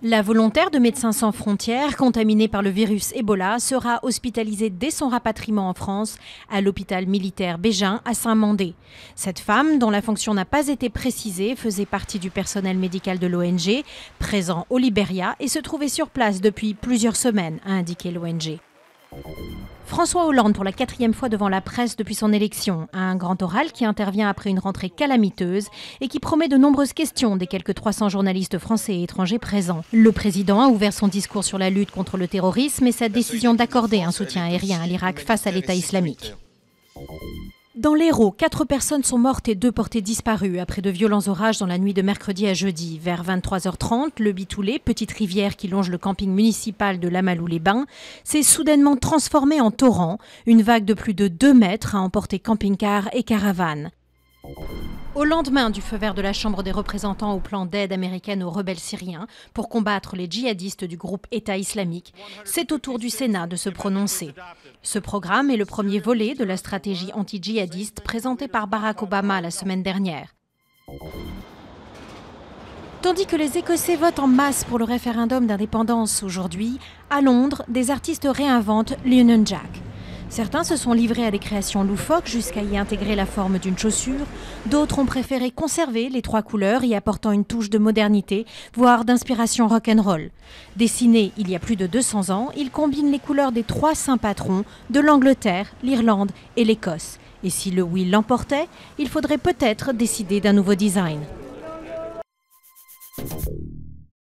La volontaire de Médecins sans frontières, contaminée par le virus Ebola, sera hospitalisée dès son rapatriement en France à l'hôpital militaire Bégin à Saint-Mandé. Cette femme, dont la fonction n'a pas été précisée, faisait partie du personnel médical de l'ONG, présent au Libéria, et se trouvait sur place depuis plusieurs semaines, a indiqué l'ONG. François Hollande pour la 4e fois devant la presse depuis son élection, un grand oral qui intervient après une rentrée calamiteuse et qui promet de nombreuses questions des quelques 300 journalistes français et étrangers présents. Le président a ouvert son discours sur la lutte contre le terrorisme et sa décision d'accorder un soutien aérien à l'Irak face à l'État islamique. Dans l'Hérault, 4 personnes sont mortes et 2 portées disparues après de violents orages dans la nuit de mercredi à jeudi. Vers 23h30, le Bitoulé, petite rivière qui longe le camping municipal de Lamalou-les-Bains, s'est soudainement transformée en torrent. Une vague de plus de 2 mètres a emporté camping-cars et caravanes. Au lendemain du feu vert de la Chambre des représentants au plan d'aide américaine aux rebelles syriens pour combattre les djihadistes du groupe État islamique, c'est au tour du Sénat de se prononcer. Ce programme est le premier volet de la stratégie anti-djihadiste présentée par Barack Obama la semaine dernière. Tandis que les Écossais votent en masse pour le référendum d'indépendance aujourd'hui, à Londres, des artistes réinventent l'Union Jack. Certains se sont livrés à des créations loufoques jusqu'à y intégrer la forme d'une chaussure. D'autres ont préféré conserver les 3 couleurs y apportant une touche de modernité, voire d'inspiration rock'n'roll. Dessiné il y a plus de 200 ans, il combine les couleurs des 3 saints patrons de l'Angleterre, l'Irlande et l'Écosse. Et si le oui l'emportait, il faudrait peut-être décider d'un nouveau design.